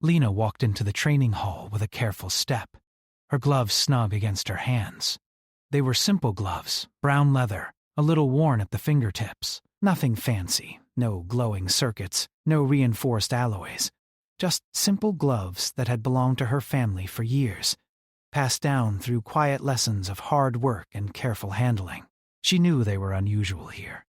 Lena walked into the training hall with a careful step, her gloves snug against her hands. They were simple gloves, brown leather, a little worn at the fingertips. Nothing fancy, no glowing circuits, no reinforced alloys. Just simple gloves that had belonged to her family for years, passed down through quiet lessons of hard work and careful handling. She knew they were unusual here.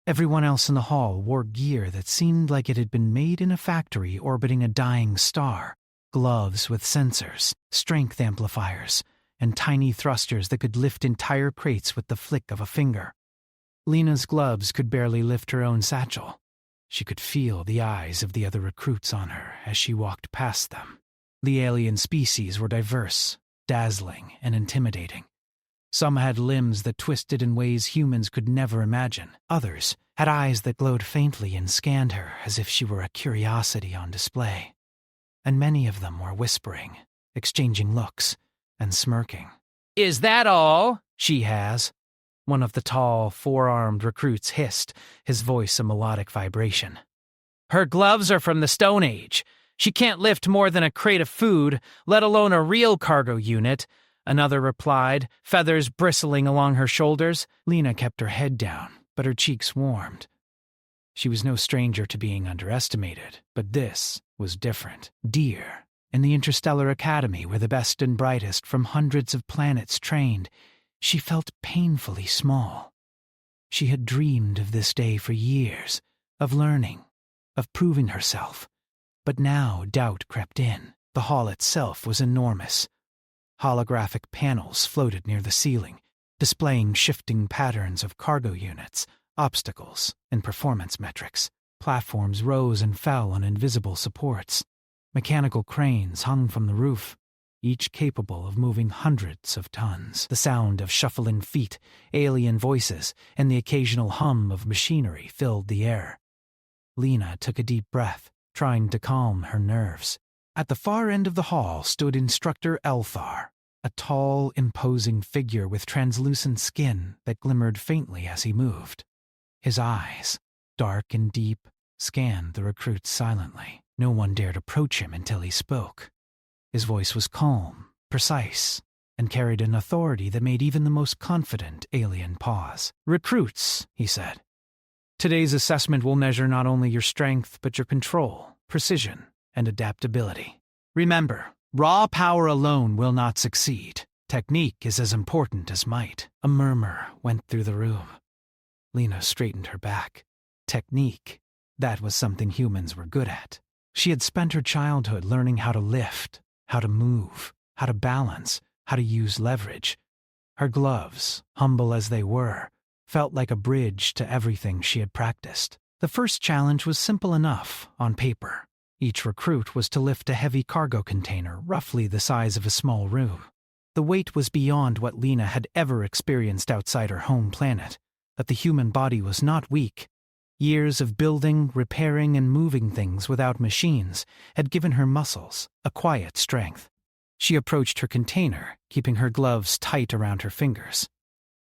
Everyone else in the hall wore gear that seemed like it had been made in a factory orbiting a dying star. Gloves with sensors, strength amplifiers, and tiny thrusters that could lift entire crates with the flick of a finger. Lena's gloves could barely lift her own satchel. She could feel the eyes of the other recruits on her as she walked past them. The alien species were diverse, dazzling, and intimidating. Some had limbs that twisted in ways humans could never imagine. Others had eyes that glowed faintly and scanned her as if she were a curiosity on display. And many of them were whispering, exchanging looks, and smirking. "Is that all she has?" One of the tall, four-armed recruits hissed, his voice a melodic vibration. "Her gloves are from the Stone Age. She can't lift more than a crate of food, let alone a real cargo unit," another replied, feathers bristling along her shoulders. Lena kept her head down, but her cheeks warmed. She was no stranger to being underestimated, but this was different. Dear, in the Interstellar Academy where the best and brightest from hundreds of planets trained, she felt painfully small. She had dreamed of this day for years, of learning, of proving herself. But now doubt crept in. The hall itself was enormous. Holographic panels floated near the ceiling, displaying shifting patterns of cargo units, obstacles, and performance metrics. Platforms rose and fell on invisible supports. Mechanical cranes hung from the roof, each capable of moving hundreds of tons. The sound of shuffling feet, alien voices, and the occasional hum of machinery filled the air. Lena took a deep breath, trying to calm her nerves. At the far end of the hall stood Instructor Elthar, a tall, imposing figure with translucent skin that glimmered faintly as he moved. His eyes, dark and deep, scanned the recruits silently. No one dared approach him until he spoke. His voice was calm, precise, and carried an authority that made even the most confident alien pause. "Recruits," he said. "Today's assessment will measure not only your strength but your control, precision, and adaptability. Remember, raw power alone will not succeed. Technique is as important as might." A murmur went through the room. Lena straightened her back. Technique, that was something humans were good at. She had spent her childhood learning how to lift, how to move, how to balance, how to use leverage. Her gloves, humble as they were, felt like a bridge to everything she had practiced. The first challenge was simple enough on paper. Each recruit was to lift a heavy cargo container roughly the size of a small room. The weight was beyond what Lena had ever experienced outside her home planet, but the human body was not weak. Years of building, repairing, and moving things without machines had given her muscles a quiet strength. She approached her container, keeping her gloves tight around her fingers.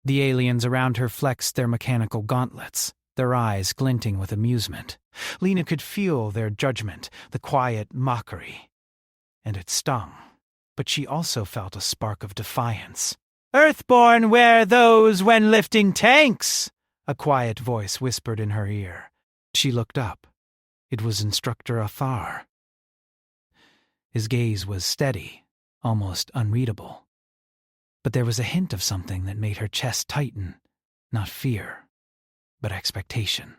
The aliens around her flexed their mechanical gauntlets, their eyes glinting with amusement. Lena could feel their judgment, the quiet mockery. And it stung. But she also felt a spark of defiance. "Earthborn wear those when lifting tanks," a quiet voice whispered in her ear. She looked up. It was Instructor Elthar. His gaze was steady, almost unreadable. But there was a hint of something that made her chest tighten, not fear, but expectation.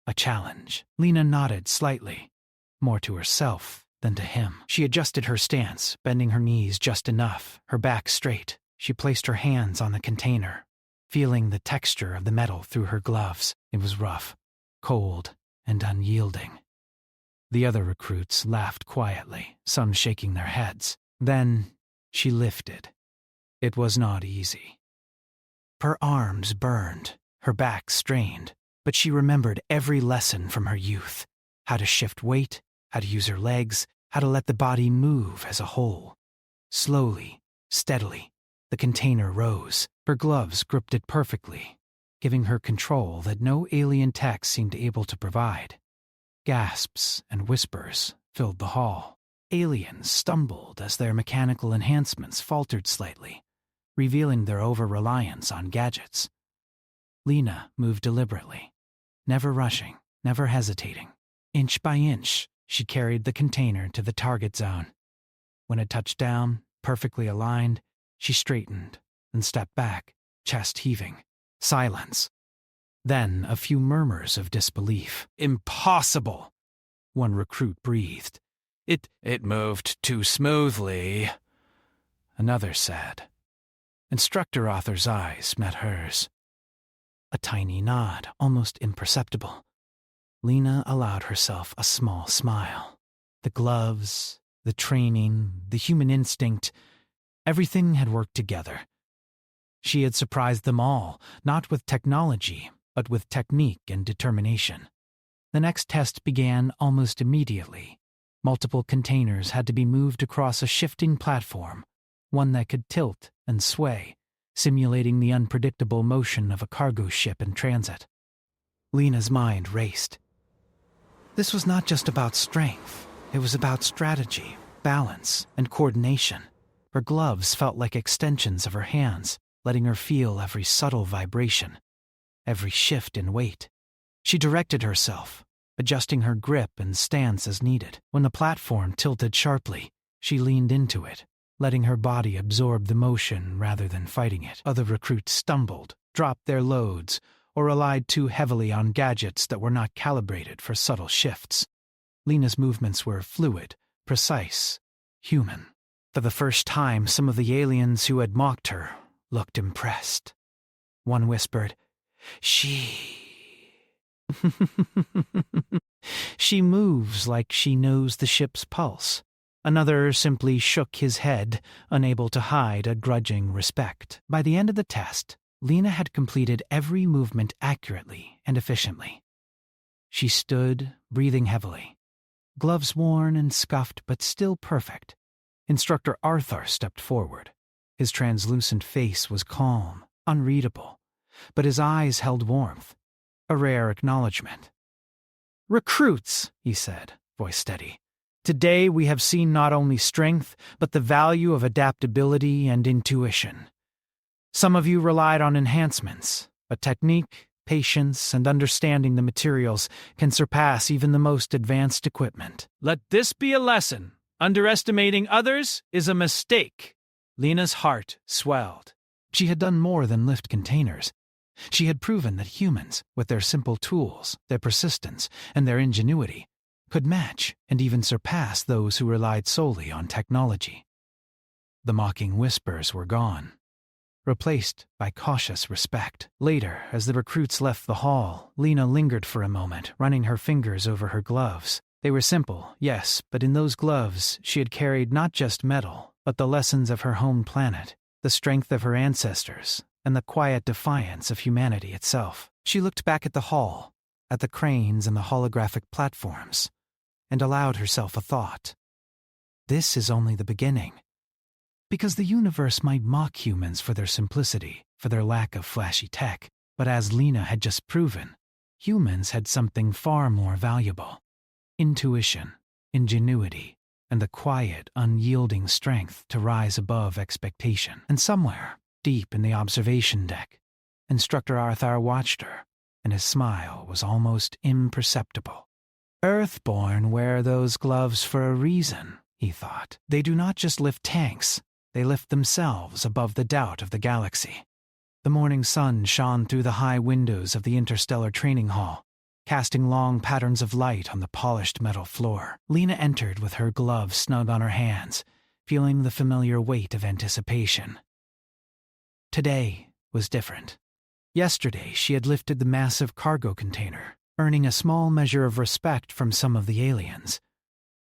A challenge. Lena nodded slightly, more to herself than to him. She adjusted her stance, bending her knees just enough, her back straight. She placed her hands on the container, feeling the texture of the metal through her gloves. It was rough, cold, and unyielding. The other recruits laughed quietly, some shaking their heads. Then she lifted. It was not easy. Her arms burned, her back strained, but she remembered every lesson from her youth. How to shift weight, how to use her legs, how to let the body move as a whole. Slowly, steadily, the container rose. Her gloves gripped it perfectly, giving her control that no alien tech seemed able to provide. Gasps and whispers filled the hall. Aliens stumbled as their mechanical enhancements faltered slightly, revealing their over-reliance on gadgets. Lena moved deliberately, never rushing, never hesitating. Inch by inch, she carried the container to the target zone. When it touched down, perfectly aligned, she straightened and stepped back, chest heaving. Silence. Then a few murmurs of disbelief. "Impossible!" one recruit breathed. It moved too smoothly," another said. Instructor Author's eyes met hers. A tiny nod, almost imperceptible. Lena allowed herself a small smile. The gloves, the training, the human instinct, everything had worked together. She had surprised them all, not with technology, but with technique and determination. The next test began almost immediately. Multiple containers had to be moved across a shifting platform, one that could tilt and sway, simulating the unpredictable motion of a cargo ship in transit. Lena's mind raced. This was not just about strength. It was about strategy, balance, and coordination. Her gloves felt like extensions of her hands, letting her feel every subtle vibration, every shift in weight. She directed herself, adjusting her grip and stance as needed. When the platform tilted sharply, she leaned into it, letting her body absorb the motion rather than fighting it. Other recruits stumbled, dropped their loads, or relied too heavily on gadgets that were not calibrated for subtle shifts. Lena's movements were fluid, precise, human. For the first time, some of the aliens who had mocked her looked impressed. One whispered, She moves like she knows the ship's pulse." Another simply shook his head, unable to hide a grudging respect. By the end of the test, Lena had completed every movement accurately and efficiently. She stood, breathing heavily. Gloves worn and scuffed, but still perfect. Instructor Arthur stepped forward. His translucent face was calm, unreadable, but his eyes held warmth. A rare acknowledgement. "Recruits," he said, voice steady. "Today we have seen not only strength, but the value of adaptability and intuition. Some of you relied on enhancements, but technique, patience, and understanding the materials can surpass even the most advanced equipment. Let this be a lesson. Underestimating others is a mistake." Lena's heart swelled. She had done more than lift containers. She had proven that humans, with their simple tools, their persistence, and their ingenuity, could match and even surpass those who relied solely on technology. The mocking whispers were gone, replaced by cautious respect. Later, as the recruits left the hall, Lena lingered for a moment, running her fingers over her gloves. They were simple, yes, but in those gloves she had carried not just metal, but the lessons of her home planet, the strength of her ancestors, and the quiet defiance of humanity itself. She looked back at the hall, at the cranes and the holographic platforms, and allowed herself a thought. This is only the beginning. Because the universe might mock humans for their simplicity, for their lack of flashy tech, but as Lena had just proven, humans had something far more valuable. Intuition, ingenuity, and the quiet, unyielding strength to rise above expectation. And somewhere, deep in the observation deck, Instructor Arthur watched her, and his smile was almost imperceptible. Earthborn wear those gloves for a reason, he thought. They do not just lift tanks, they lift themselves above the doubt of the galaxy. The morning sun shone through the high windows of the interstellar training hall, casting long patterns of light on the polished metal floor. Lena entered with her gloves snug on her hands, feeling the familiar weight of anticipation. Today was different. Yesterday she had lifted the massive cargo container, earning a small measure of respect from some of the aliens.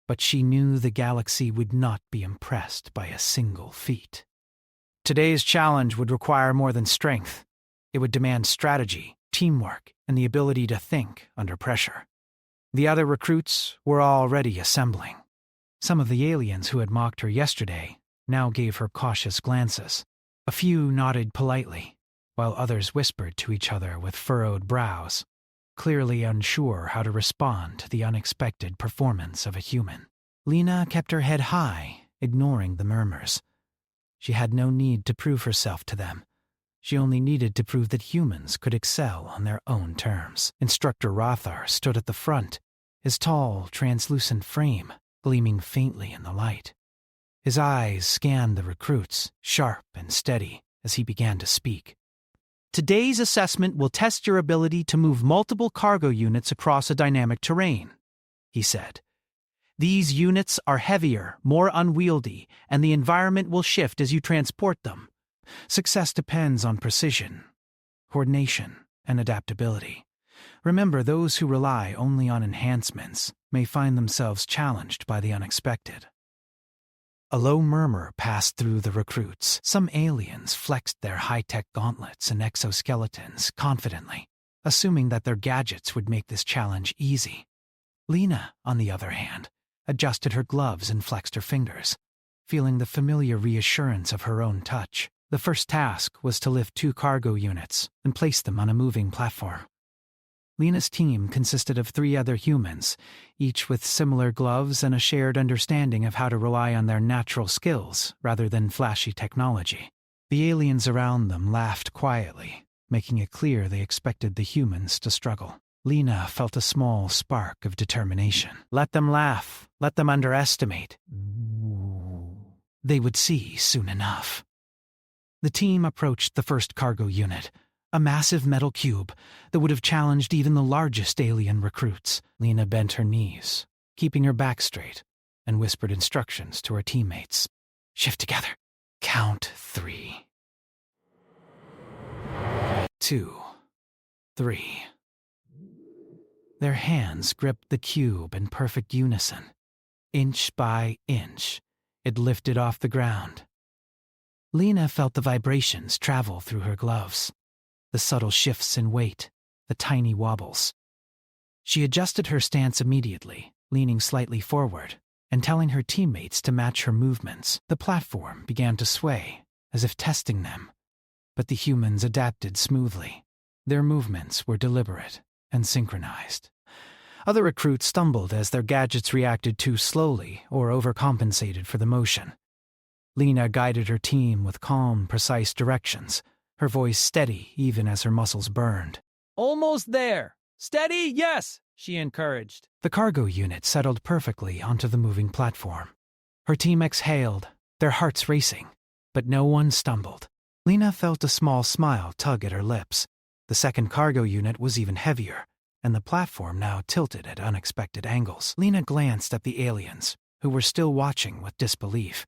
But she knew the galaxy would not be impressed by a single feat. Today's challenge would require more than strength. It would demand strategy, teamwork, and the ability to think under pressure. The other recruits were already assembling. Some of the aliens who had mocked her yesterday now gave her cautious glances. A few nodded politely, while others whispered to each other with furrowed brows, clearly unsure how to respond to the unexpected performance of a human. Lena kept her head high, ignoring the murmurs. She had no need to prove herself to them. She only needed to prove that humans could excel on their own terms. Instructor Rothar stood at the front, his tall, translucent frame gleaming faintly in the light. His eyes scanned the recruits, sharp and steady, as he began to speak. "Today's assessment will test your ability to move multiple cargo units across a dynamic terrain," he said. "These units are heavier, more unwieldy, and the environment will shift as you transport them. Success depends on precision, coordination, and adaptability. Remember, those who rely only on enhancements may find themselves challenged by the unexpected." A low murmur passed through the recruits. Some aliens flexed their high-tech gauntlets and exoskeletons confidently, assuming that their gadgets would make this challenge easy. Lena, on the other hand, adjusted her gloves and flexed her fingers, feeling the familiar reassurance of her own touch. The first task was to lift 2 cargo units and place them on a moving platform. Lena's team consisted of 3 other humans, each with similar gloves and a shared understanding of how to rely on their natural skills rather than flashy technology. The aliens around them laughed quietly, making it clear they expected the humans to struggle. Lena felt a small spark of determination. Let them laugh, let them underestimate. They would see soon enough. The team approached the first cargo unit, a massive metal cube that would have challenged even the largest alien recruits. Lena bent her knees, keeping her back straight, and whispered instructions to her teammates. "Shift together. Count 3. 2. 3. Their hands gripped the cube in perfect unison. Inch by inch, it lifted off the ground. Lena felt the vibrations travel through her gloves, the subtle shifts in weight, the tiny wobbles. She adjusted her stance immediately, leaning slightly forward, and telling her teammates to match her movements. The platform began to sway, as if testing them, but the humans adapted smoothly. Their movements were deliberate and synchronized. Other recruits stumbled as their gadgets reacted too slowly or overcompensated for the motion. Lena guided her team with calm, precise directions, her voice steady even as her muscles burned. "Almost there. Steady, yes," she encouraged. The cargo unit settled perfectly onto the moving platform. Her team exhaled, their hearts racing, but no one stumbled. Lena felt a small smile tug at her lips. The second cargo unit was even heavier, and the platform now tilted at unexpected angles. Lena glanced at the aliens, who were still watching with disbelief.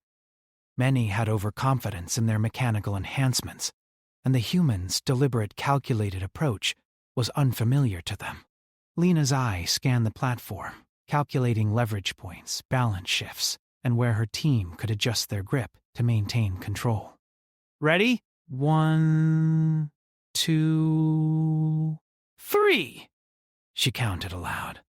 Many had overconfidence in their mechanical enhancements, and the humans' deliberate, calculated approach was unfamiliar to them. Lena's eye scanned the platform, calculating leverage points, balance shifts, and where her team could adjust their grip to maintain control. "Ready? 1, 2, 3, she counted aloud.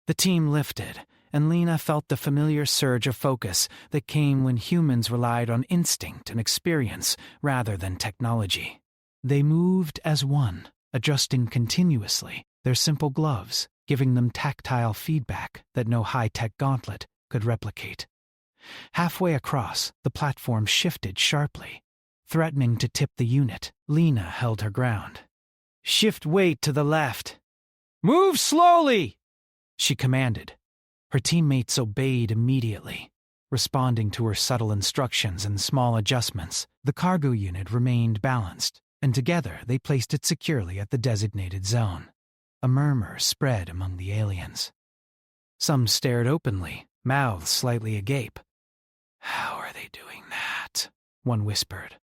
The team lifted, and Lena felt the familiar surge of focus that came when humans relied on instinct and experience rather than technology. They moved as one, adjusting continuously, their simple gloves giving them tactile feedback that no high-tech gauntlet could replicate. Halfway across, the platform shifted sharply, threatening to tip the unit. Lena held her ground. "Shift weight to the left." "Move slowly," she commanded. Her teammates obeyed immediately, responding to her subtle instructions and small adjustments. The cargo unit remained balanced, and together they placed it securely at the designated zone. A murmur spread among the aliens. Some stared openly, mouths slightly agape. "How are they doing that?" one whispered.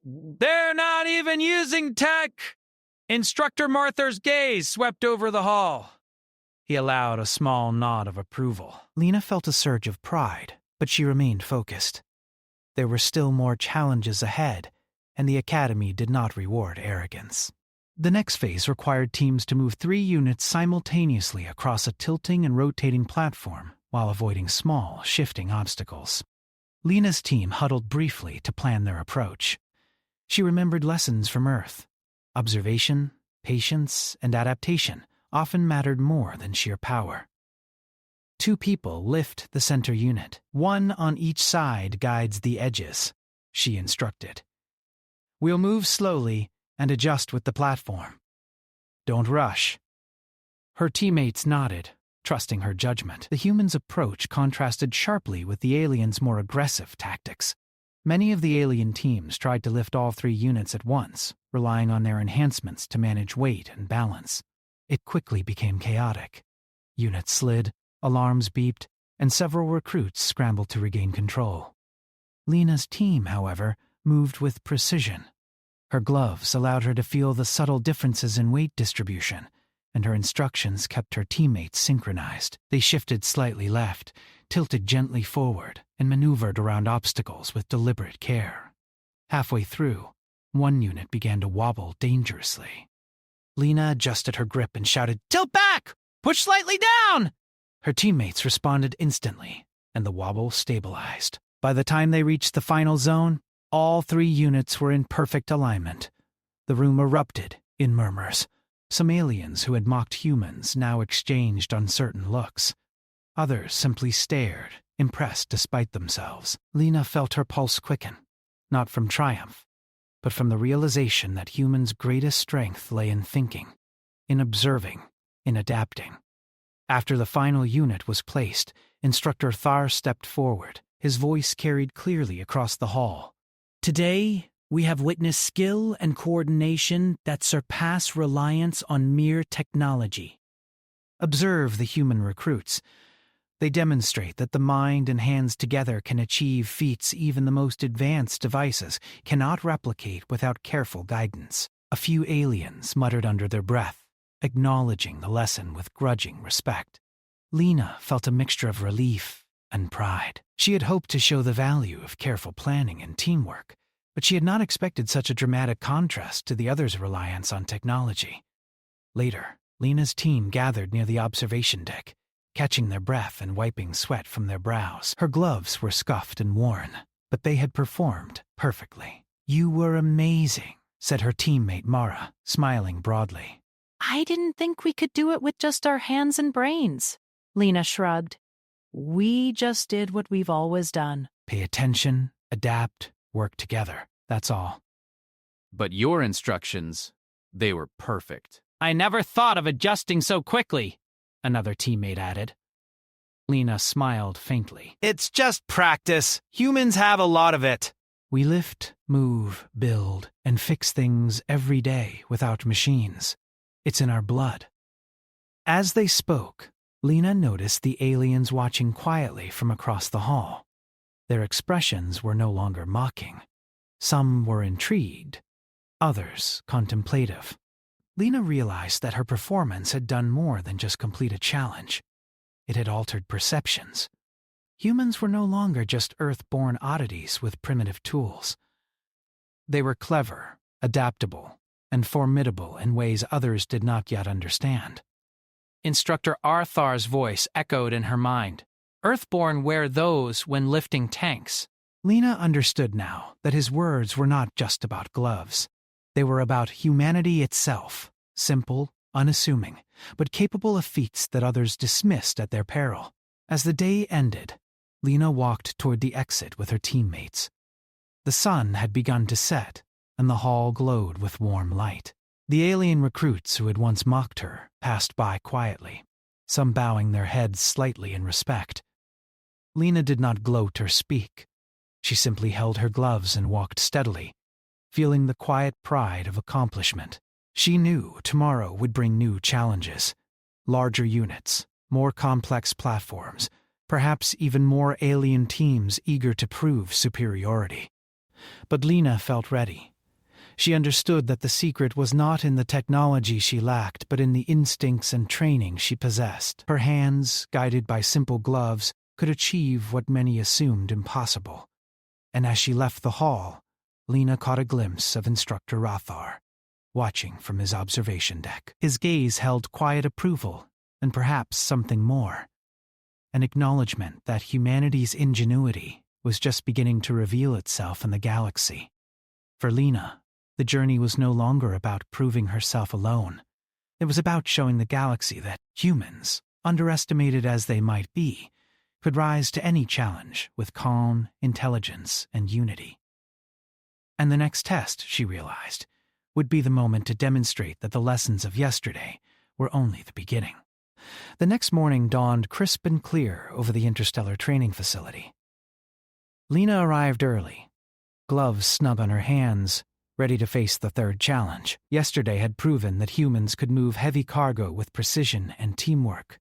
"They're not even using tech!" Instructor Martha's gaze swept over the hall. He allowed a small nod of approval. Lena felt a surge of pride, but she remained focused. There were still more challenges ahead, and the Academy did not reward arrogance. The next phase required teams to move 3 units simultaneously across a tilting and rotating platform while avoiding small, shifting obstacles. Lena's team huddled briefly to plan their approach. She remembered lessons from Earth. Observation, patience, and adaptation often mattered more than sheer power. 2 people lift the center unit. 1 on each side guides the edges, she instructed. We'll move slowly and adjust with the platform. Don't rush. Her teammates nodded, trusting her judgment. The humans' approach contrasted sharply with the aliens' more aggressive tactics. Many of the alien teams tried to lift all 3 units at once, relying on their enhancements to manage weight and balance. It quickly became chaotic. Units slid, alarms beeped, and several recruits scrambled to regain control. Lena's team, however, moved with precision. Her gloves allowed her to feel the subtle differences in weight distribution, and her instructions kept her teammates synchronized. They shifted slightly left, tilted gently forward, and maneuvered around obstacles with deliberate care. Halfway through, 1 unit began to wobble dangerously. Lena adjusted her grip and shouted, "Tilt back! Push slightly down!" Her teammates responded instantly, and the wobble stabilized. By the time they reached the final zone, all 3 units were in perfect alignment. The room erupted in murmurs. Some aliens who had mocked humans now exchanged uncertain looks. Others simply stared, impressed despite themselves. Lena felt her pulse quicken, not from triumph, but from the realization that humans' greatest strength lay in thinking, in observing, in adapting. After the final unit was placed, Instructor Thar stepped forward. His voice carried clearly across the hall. "Today, we have witnessed skill and coordination that surpass reliance on mere technology. Observe the human recruits. They demonstrate that the mind and hands together can achieve feats even the most advanced devices cannot replicate without careful guidance." A few aliens muttered under their breath, acknowledging the lesson with grudging respect. Lena felt a mixture of relief and pride. She had hoped to show the value of careful planning and teamwork, but she had not expected such a dramatic contrast to the others' reliance on technology. Later, Lena's team gathered near the observation deck, catching their breath and wiping sweat from their brows. Her gloves were scuffed and worn, but they had performed perfectly. "You were amazing," said her teammate Mara, smiling broadly. "I didn't think we could do it with just our hands and brains," Lena shrugged. "We just did what we've always done. Pay attention, adapt, work together. That's all." But your instructions, they were perfect. "I never thought of adjusting so quickly," another teammate added. Lena smiled faintly. "It's just practice. Humans have a lot of it. We lift, move, build, and fix things every day without machines. It's in our blood." As they spoke, Lena noticed the aliens watching quietly from across the hall. Their expressions were no longer mocking. Some were intrigued, others contemplative. Lena realized that her performance had done more than just complete a challenge. It had altered perceptions. Humans were no longer just Earthborn oddities with primitive tools. They were clever, adaptable, and formidable in ways others did not yet understand. Instructor Arthar's voice echoed in her mind. "Earthborn wear those when lifting tanks." Lena understood now that his words were not just about gloves. They were about humanity itself, simple, unassuming, but capable of feats that others dismissed at their peril. As the day ended, Lena walked toward the exit with her teammates. The sun had begun to set, and the hall glowed with warm light. The alien recruits who had once mocked her passed by quietly, some bowing their heads slightly in respect. Lena did not gloat or speak. She simply held her gloves and walked steadily, feeling the quiet pride of accomplishment. She knew tomorrow would bring new challenges, larger units, more complex platforms, perhaps even more alien teams eager to prove superiority. But Lena felt ready. She understood that the secret was not in the technology she lacked, but in the instincts and training she possessed. Her hands, guided by simple gloves, could achieve what many assumed impossible. And as she left the hall, Lena caught a glimpse of Instructor Rothar, watching from his observation deck. His gaze held quiet approval, and perhaps something more. An acknowledgement that humanity's ingenuity was just beginning to reveal itself in the galaxy. For Lena, the journey was no longer about proving herself alone. It was about showing the galaxy that humans underestimated as they might be, could rise to any challenge with calm, intelligence, and unity. And the next test, she realized, would be the moment to demonstrate that the lessons of yesterday were only the beginning. The next morning dawned crisp and clear over the interstellar training facility. Lena arrived early, gloves snug on her hands, ready to face the third challenge. Yesterday had proven that humans could move heavy cargo with precision and teamwork.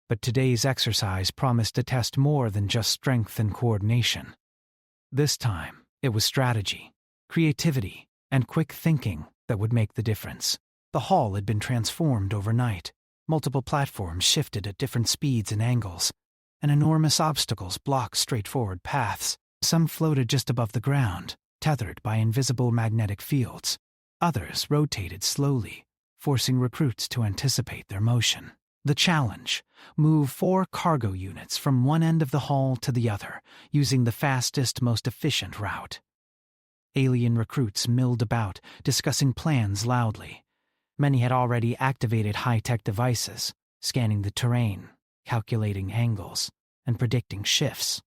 But today's exercise promised to test more than just strength and coordination. This time, it was strategy, creativity, and quick thinking that would make the difference. The hall had been transformed overnight. Multiple platforms shifted at different speeds and angles, and enormous obstacles blocked straightforward paths. Some floated just above the ground, tethered by invisible magnetic fields. Others rotated slowly, forcing recruits to anticipate their motion. The challenge: move 4 cargo units from one end of the hall to the other, using the fastest, most efficient route. Alien recruits milled about, discussing plans loudly. Many had already activated high-tech devices, scanning the terrain, calculating angles, and predicting shifts.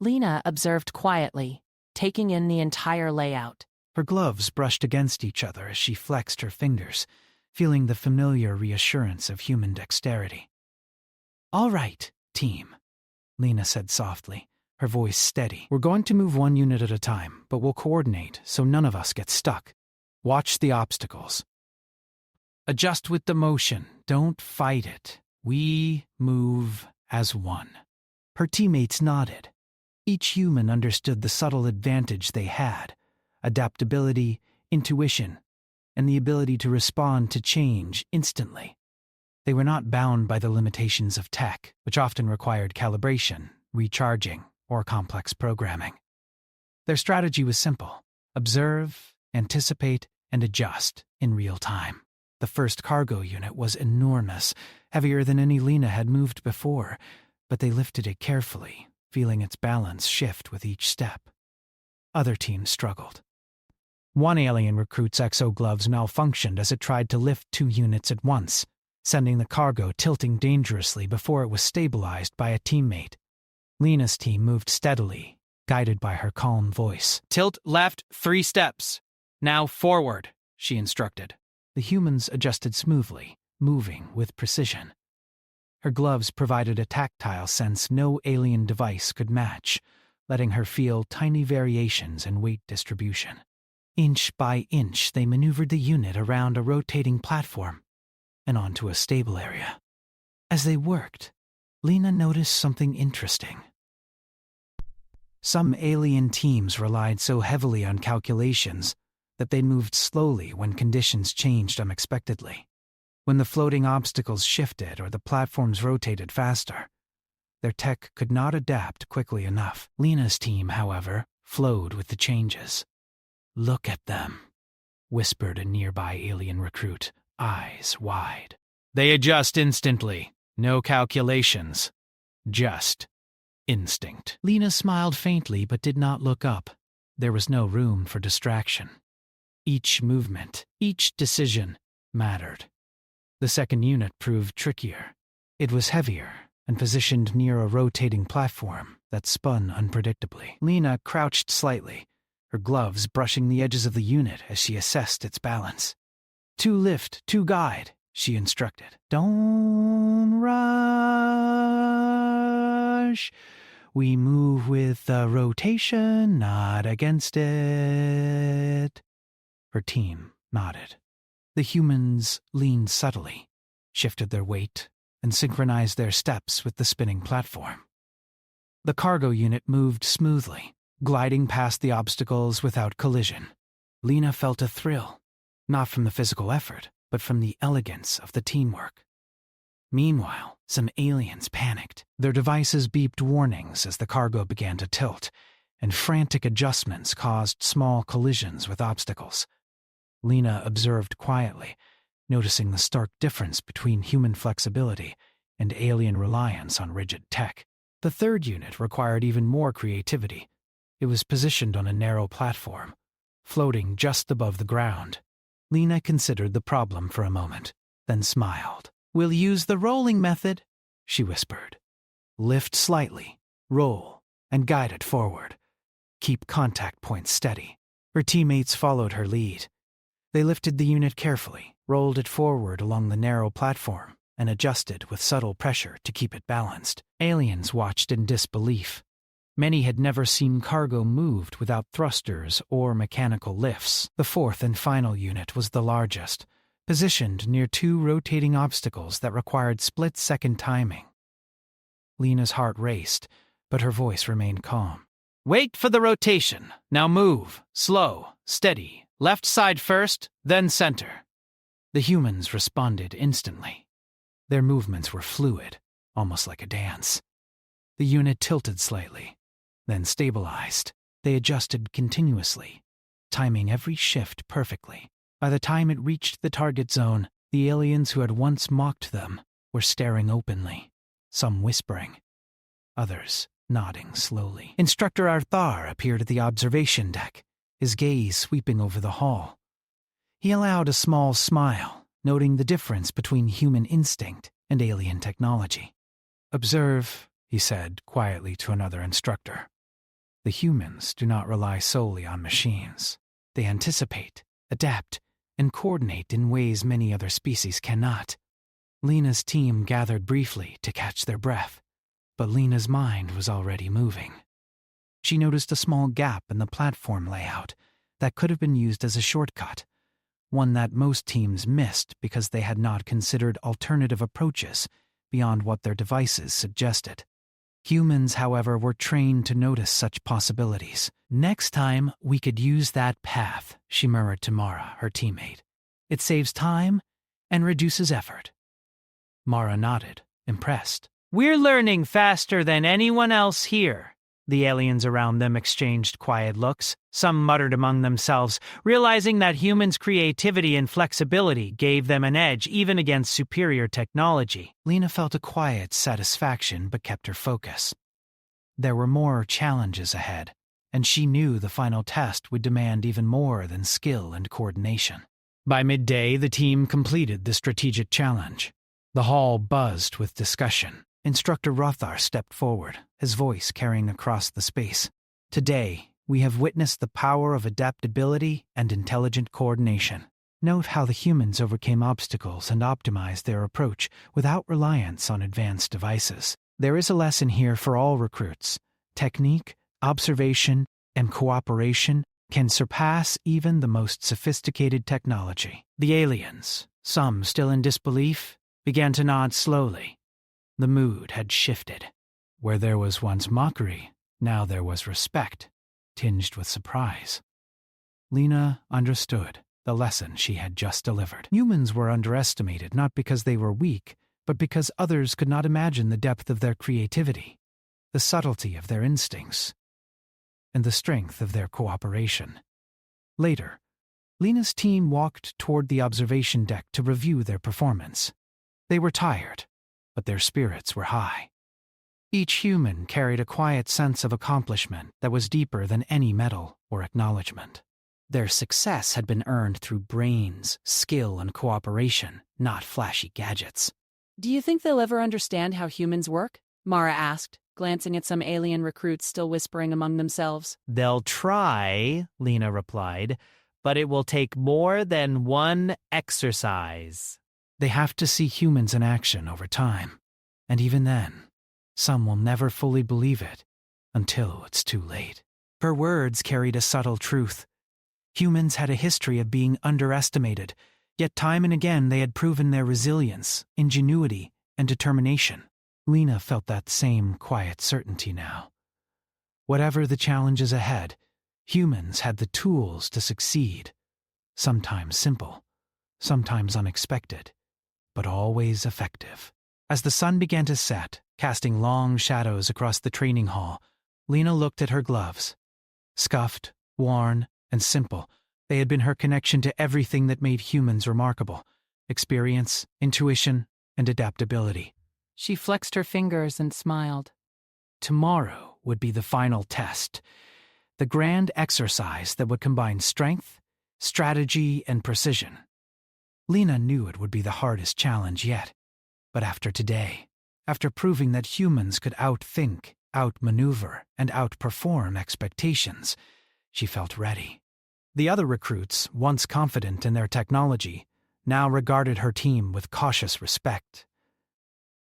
Lena observed quietly, taking in the entire layout. Her gloves brushed against each other as she flexed her fingers, feeling the familiar reassurance of human dexterity. "All right, team," Lena said softly, her voice steady. "We're going to move 1 unit at a time, but we'll coordinate so none of us get stuck. Watch the obstacles. Adjust with the motion. Don't fight it. We move as one." Her teammates nodded. Each human understood the subtle advantage they had: adaptability, intuition, and the ability to respond to change instantly. They were not bound by the limitations of tech, which often required calibration, recharging, or complex programming. Their strategy was simple: observe, anticipate, and adjust in real time. The first cargo unit was enormous, heavier than any Lena had moved before, but they lifted it carefully, feeling its balance shift with each step. Other teams struggled. One alien recruit's exogloves malfunctioned as it tried to lift 2 units at once, sending the cargo tilting dangerously before it was stabilized by a teammate. Lena's team moved steadily, guided by her calm voice. "Tilt left 3 steps. Now forward," she instructed. The humans adjusted smoothly, moving with precision. Her gloves provided a tactile sense no alien device could match, letting her feel tiny variations in weight distribution. Inch by inch, they maneuvered the unit around a rotating platform and onto a stable area. As they worked, Lena noticed something interesting. Some alien teams relied so heavily on calculations that they moved slowly when conditions changed unexpectedly. When the floating obstacles shifted or the platforms rotated faster, their tech could not adapt quickly enough. Lena's team, however, flowed with the changes. "Look at them," whispered a nearby alien recruit, eyes wide. "They adjust instantly. No calculations. Just instinct." Lena smiled faintly but did not look up. There was no room for distraction. Each movement, each decision, mattered. The second unit proved trickier. It was heavier and positioned near a rotating platform that spun unpredictably. Lena crouched slightly, her gloves brushing the edges of the unit as she assessed its balance. "2 lift, 2 guide," she instructed. "Don't rush. We move with the rotation, not against it." Her team nodded. The humans leaned subtly, shifted their weight, and synchronized their steps with the spinning platform. The cargo unit moved smoothly, gliding past the obstacles without collision. Lena felt a thrill, not from the physical effort, but from the elegance of the teamwork. Meanwhile, some aliens panicked. Their devices beeped warnings as the cargo began to tilt, and frantic adjustments caused small collisions with obstacles. Lena observed quietly, noticing the stark difference between human flexibility and alien reliance on rigid tech. The third unit required even more creativity. It was positioned on a narrow platform, floating just above the ground. Lena considered the problem for a moment, then smiled. "We'll use the rolling method," she whispered. Lift slightly, roll, and guide it forward. Keep contact points steady. Her teammates followed her lead. They lifted the unit carefully, rolled it forward along the narrow platform, and adjusted with subtle pressure to keep it balanced. Aliens watched in disbelief. Many had never seen cargo moved without thrusters or mechanical lifts. The fourth and final unit was the largest, positioned near two rotating obstacles that required split-second timing. Lena's heart raced, but her voice remained calm. Wait for the rotation. Now move. Slow, steady. Left side first, then center. The humans responded instantly. Their movements were fluid, almost like a dance. The unit tilted slightly, then stabilized. They adjusted continuously, timing every shift perfectly. By the time it reached the target zone, the aliens who had once mocked them were staring openly, some whispering, others nodding slowly. Instructor Arthar appeared at the observation deck, his gaze sweeping over the hall. He allowed a small smile, noting the difference between human instinct and alien technology. Observe, he said quietly to another instructor. The humans do not rely solely on machines. They anticipate, adapt, and coordinate in ways many other species cannot. Lena's team gathered briefly to catch their breath, but Lena's mind was already moving. She noticed a small gap in the platform layout that could have been used as a shortcut, one that most teams missed because they had not considered alternative approaches beyond what their devices suggested. Humans, however, were trained to notice such possibilities. Next time, we could use that path, she murmured to Mara, her teammate. It saves time and reduces effort. Mara nodded, impressed. We're learning faster than anyone else here. The aliens around them exchanged quiet looks. Some muttered among themselves, realizing that humans' creativity and flexibility gave them an edge even against superior technology. Lena felt a quiet satisfaction but kept her focus. There were more challenges ahead, and she knew the final test would demand even more than skill and coordination. By midday, the team completed the strategic challenge. The hall buzzed with discussion. Instructor Rothar stepped forward, his voice carrying across the space. Today, we have witnessed the power of adaptability and intelligent coordination. Note how the humans overcame obstacles and optimized their approach without reliance on advanced devices. There is a lesson here for all recruits. Technique, observation, and cooperation can surpass even the most sophisticated technology. The aliens, some still in disbelief, began to nod slowly. The mood had shifted. Where there was once mockery, now there was respect, tinged with surprise. Lena understood the lesson she had just delivered. Humans were underestimated not because they were weak, but because others could not imagine the depth of their creativity, the subtlety of their instincts, and the strength of their cooperation. Later, Lena's team walked toward the observation deck to review their performance. They were tired, but their spirits were high. Each human carried a quiet sense of accomplishment that was deeper than any medal or acknowledgement. Their success had been earned through brains, skill, and cooperation, not flashy gadgets. Do you think they'll ever understand how humans work? Mara asked, glancing at some alien recruits still whispering among themselves. They'll try, Lena replied, but it will take more than one exercise. They have to see humans in action over time, and even then, some will never fully believe it until it's too late. Her words carried a subtle truth. Humans had a history of being underestimated, yet time and again they had proven their resilience, ingenuity, and determination. Lena felt that same quiet certainty now. Whatever the challenges ahead, humans had the tools to succeed. Sometimes simple, sometimes unexpected, but always effective. As the sun began to set, casting long shadows across the training hall, Lena looked at her gloves. Scuffed, worn, and simple, they had been her connection to everything that made humans remarkable: experience, intuition, and adaptability. She flexed her fingers and smiled. Tomorrow would be the final test, the grand exercise that would combine strength, strategy, and precision. Lena knew it would be the hardest challenge yet, but after today, After proving that humans could outthink, outmaneuver, and outperform expectations, she felt ready. The other recruits, once confident in their technology, now regarded her team with cautious respect.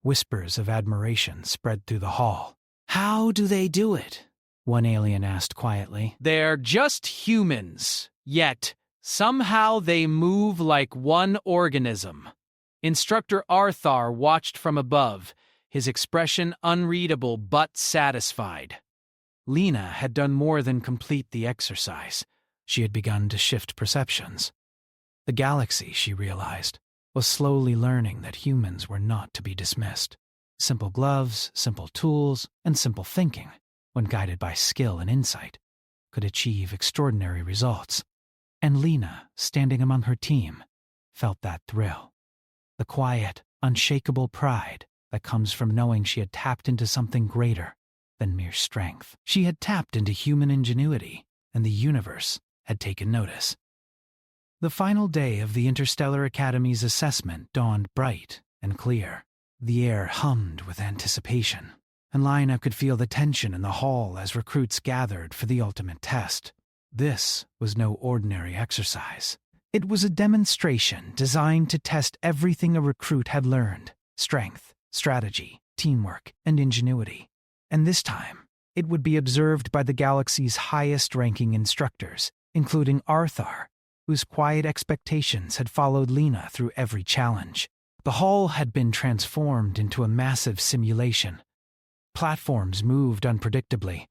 Whispers of admiration spread through the hall. "How do they do it?" one alien asked quietly. They're just humans, yet somehow they move like one organism. Instructor Arthar watched from above, his expression unreadable but satisfied. Lena had done more than complete the exercise. She had begun to shift perceptions. The galaxy, she realized, was slowly learning that humans were not to be dismissed. Simple gloves, simple tools, and simple thinking, when guided by skill and insight, could achieve extraordinary results. And Lena, standing among her team, felt that thrill. The quiet, unshakable pride that comes from knowing she had tapped into something greater than mere strength. She had tapped into human ingenuity, and the universe had taken notice. The final day of the Interstellar Academy's assessment dawned bright and clear. The air hummed with anticipation, and Lena could feel the tension in the hall as recruits gathered for the ultimate test. This was no ordinary exercise. It was a demonstration designed to test everything a recruit had learned: strength, strategy, teamwork, and ingenuity. And this time, it would be observed by the galaxy's highest-ranking instructors, including Arthar, whose quiet expectations had followed Lena through every challenge. The hall had been transformed into a massive simulation. Platforms moved unpredictably.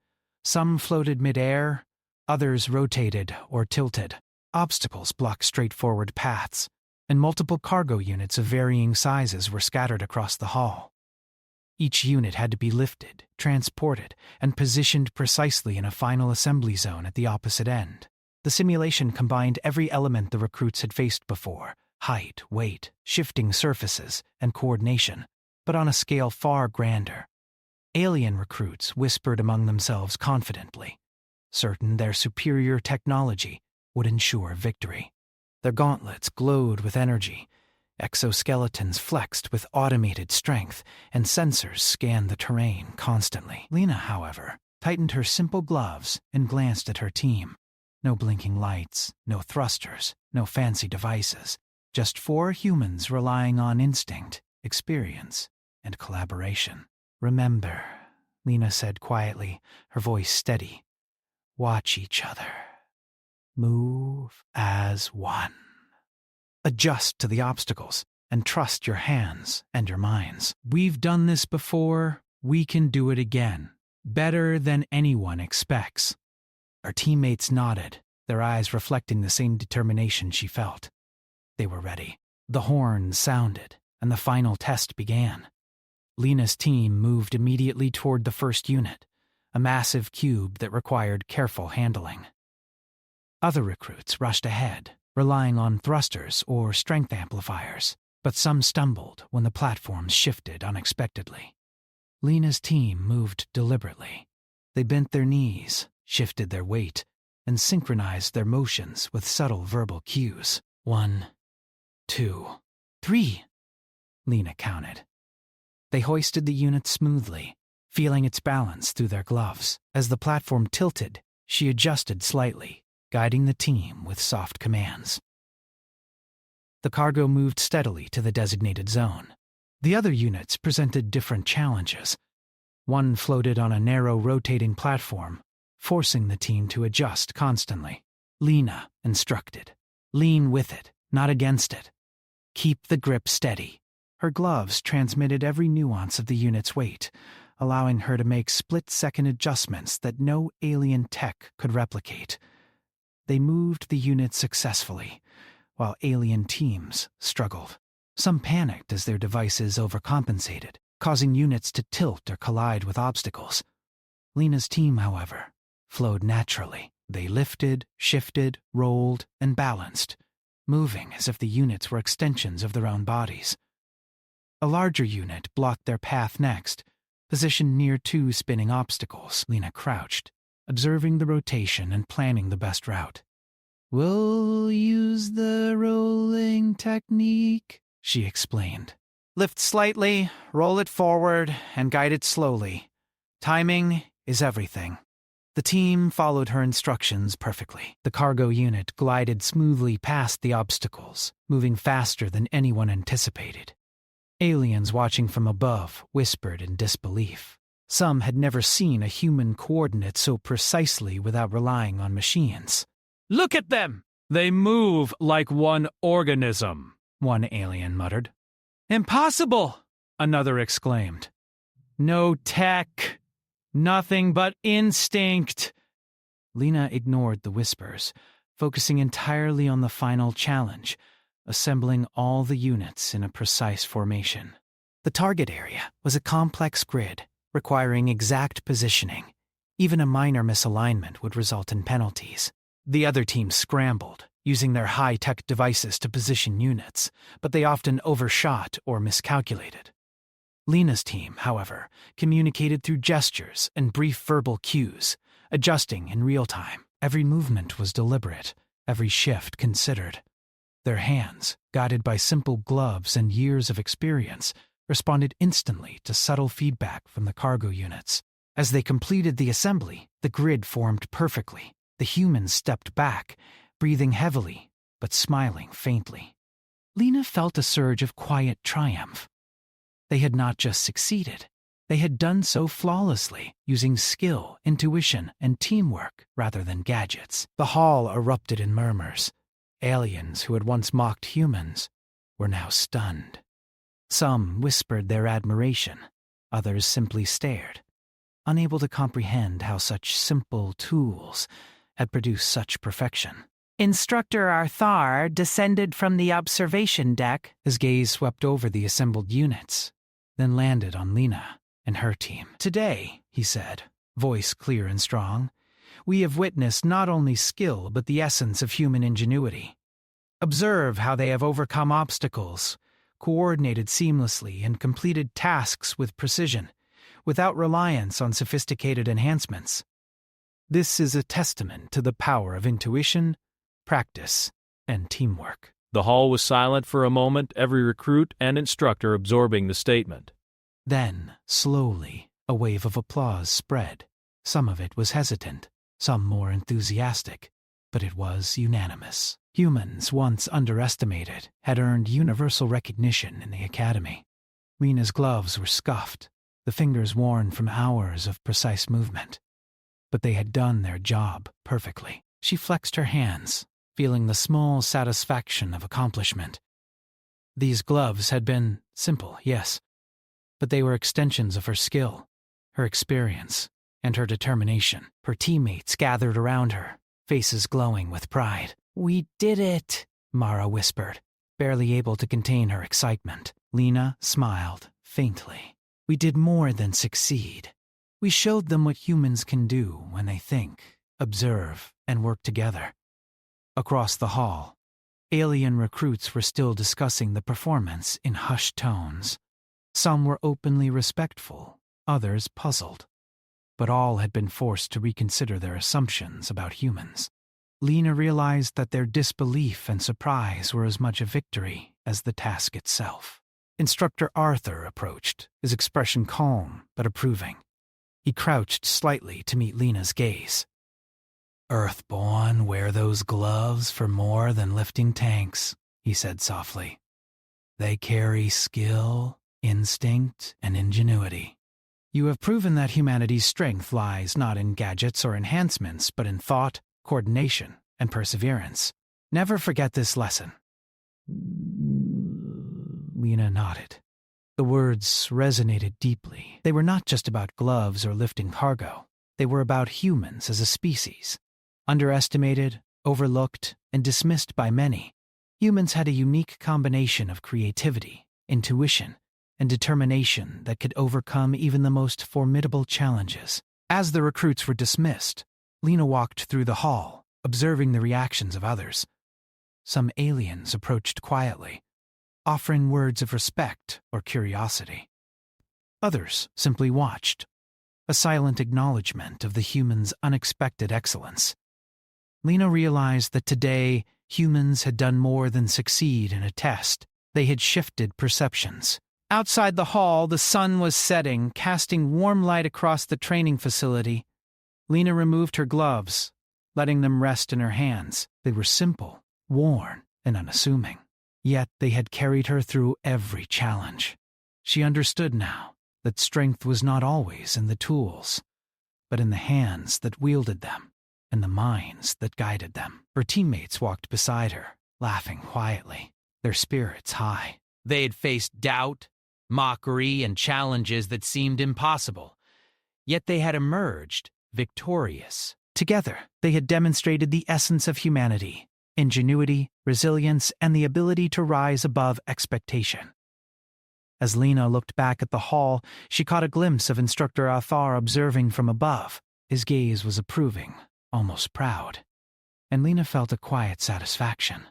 Some floated mid-air, others rotated or tilted. Obstacles blocked straightforward paths, and multiple cargo units of varying sizes were scattered across the hall. Each unit had to be lifted, transported, and positioned precisely in a final assembly zone at the opposite end. The simulation combined every element the recruits had faced before: height, weight, shifting surfaces, and coordination, but on a scale far grander. Alien recruits whispered among themselves confidently, certain their superior technology would ensure victory. Their gauntlets glowed with energy, exoskeletons flexed with automated strength, and sensors scanned the terrain constantly. Lena, however, tightened her simple gloves and glanced at her team. No blinking lights, no thrusters, no fancy devices, just 4 humans relying on instinct, experience, and collaboration. "Remember," Lena said quietly, her voice steady, "watch each other. Move as one. Adjust to the obstacles and trust your hands and your minds. We've done this before, we can do it again, better than anyone expects." Her teammates nodded, their eyes reflecting the same determination she felt. They were ready. The horn sounded, and the final test began. Lena's team moved immediately toward the first unit, a massive cube that required careful handling. Other recruits rushed ahead, relying on thrusters or strength amplifiers, but some stumbled when the platforms shifted unexpectedly. Lena's team moved deliberately. They bent their knees, shifted their weight, and synchronized their motions with subtle verbal cues. 1, 2, 3, Lena counted. They hoisted the unit smoothly, feeling its balance through their gloves. As the platform tilted, she adjusted slightly, guiding the team with soft commands. The cargo moved steadily to the designated zone. The other units presented different challenges. One floated on a narrow rotating platform, forcing the team to adjust constantly. Lena instructed, "Lean with it, not against it. Keep the grip steady." Her gloves transmitted every nuance of the unit's weight, allowing her to make split-second adjustments that no alien tech could replicate. They moved the unit successfully, while alien teams struggled. Some panicked as their devices overcompensated, causing units to tilt or collide with obstacles. Lena's team, however, flowed naturally. They lifted, shifted, rolled, and balanced, moving as if the units were extensions of their own bodies. A larger unit blocked their path next, positioned near 2 spinning obstacles. Lena crouched, observing the rotation and planning the best route. "We'll use the rolling technique," she explained, Lift slightly, roll it forward, and guide it slowly. Timing is everything. The team followed her instructions perfectly. The cargo unit glided smoothly past the obstacles, moving faster than anyone anticipated. Aliens watching from above whispered in disbelief. Some had never seen a human coordinate so precisely without relying on machines. "Look at them! They move like one organism," one alien muttered. "Impossible!" another exclaimed. "No tech. Nothing but instinct." Lena ignored the whispers, focusing entirely on the final challenge, assembling all the units in a precise formation. The target area was a complex grid, requiring exact positioning. Even a minor misalignment would result in penalties. The other team scrambled, using their high-tech devices to position units, but they often overshot or miscalculated. Lena's team, however, communicated through gestures and brief verbal cues, adjusting in real time. Every movement was deliberate, every shift considered. Their hands, guided by simple gloves and years of experience, responded instantly to subtle feedback from the cargo units. As they completed the assembly, the grid formed perfectly. The humans stepped back, breathing heavily, but smiling faintly. Lena felt a surge of quiet triumph. They had not just succeeded. They had done so flawlessly, using skill, intuition, and teamwork rather than gadgets. The hall erupted in murmurs. Aliens who had once mocked humans were now stunned. Some whispered their admiration. Others simply stared, unable to comprehend how such simple tools had produced such perfection. Instructor Arthar descended from the observation deck. His gaze swept over the assembled units, then landed on Lena and her team. "Today," he said, voice clear and strong, "we have witnessed not only skill but the essence of human ingenuity. Observe how they have overcome obstacles, coordinated seamlessly, and completed tasks with precision, without reliance on sophisticated enhancements. This is a testament to the power of intuition, practice, and teamwork." The hall was silent for a moment, every recruit and instructor absorbing the statement. Then, slowly, a wave of applause spread. Some of it was hesitant, some more enthusiastic, but it was unanimous. Humans, once underestimated, had earned universal recognition in the academy. Lena's gloves were scuffed, the fingers worn from hours of precise movement. But they had done their job perfectly. She flexed her hands, feeling the small satisfaction of accomplishment. These gloves had been simple, yes, but they were extensions of her skill, her experience, and her determination. Her teammates gathered around her, faces glowing with pride. "We did it," Mara whispered, barely able to contain her excitement. Lena smiled faintly. "We did more than succeed. We showed them what humans can do when they think, observe, and work together." Across the hall, alien recruits were still discussing the performance in hushed tones. Some were openly respectful, others puzzled. But all had been forced to reconsider their assumptions about humans. Lena realized that their disbelief and surprise were as much a victory as the task itself. Instructor Arthur approached, his expression calm but approving. He crouched slightly to meet Lena's gaze. "Earthborn wear those gloves for more than lifting tanks," he said softly. "They carry skill, instinct, and ingenuity. You have proven that humanity's strength lies not in gadgets or enhancements, but in thought, coordination, and perseverance. Never forget this lesson." Lena nodded. The words resonated deeply. They were not just about gloves or lifting cargo. They were about humans as a species. Underestimated, overlooked, and dismissed by many, humans had a unique combination of creativity, intuition, and determination that could overcome even the most formidable challenges. As the recruits were dismissed, Lena walked through the hall, observing the reactions of others. Some aliens approached quietly, offering words of respect or curiosity. Others simply watched, a silent acknowledgement of the humans' unexpected excellence. Lena realized that today humans had done more than succeed in a test. They had shifted perceptions, Outside the hall, the sun was setting, casting warm light across the training facility. Lena removed her gloves, letting them rest in her hands. They were simple, worn, and unassuming. Yet they had carried her through every challenge. She understood now that strength was not always in the tools, but in the hands that wielded them and the minds that guided them. Her teammates walked beside her, laughing quietly, their spirits high. They had faced doubt, mockery, and challenges that seemed impossible, yet they had emerged victorious. Together, they had demonstrated the essence of humanity: ingenuity, resilience, and the ability to rise above expectation. As Lena looked back at the hall, she caught a glimpse of Instructor Athar observing from above. His gaze was approving, almost proud, and Lena felt a quiet satisfaction.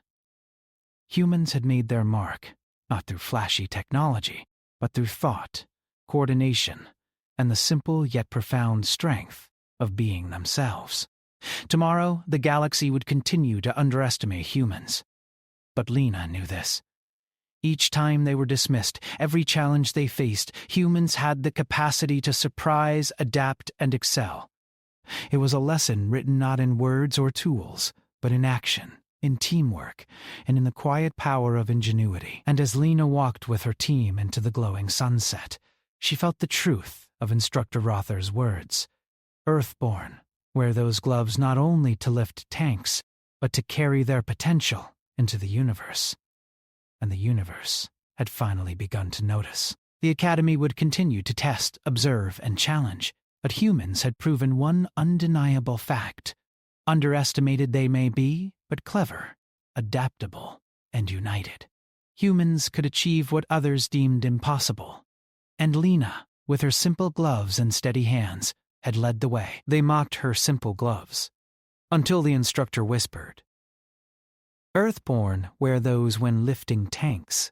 Humans had made their mark, not through flashy technology, but through thought, coordination, and the simple yet profound strength of being themselves. Tomorrow, the galaxy would continue to underestimate humans. But Lena knew this. Each time they were dismissed, every challenge they faced, humans had the capacity to surprise, adapt, and excel. It was a lesson written not in words or tools, but in action, in teamwork, and in the quiet power of ingenuity. And as Lena walked with her team into the glowing sunset, she felt the truth of Instructor Rother's words. Earthborn, wear those gloves not only to lift tanks, but to carry their potential into the universe. And the universe had finally begun to notice. The Academy would continue to test, observe, and challenge, but humans had proven one undeniable fact. Underestimated they may be, but clever, adaptable, and united. Humans could achieve what others deemed impossible. And Lena, with her simple gloves and steady hands, had led the way. They mocked her simple gloves, until the instructor whispered, "Earthborn wear those when lifting tanks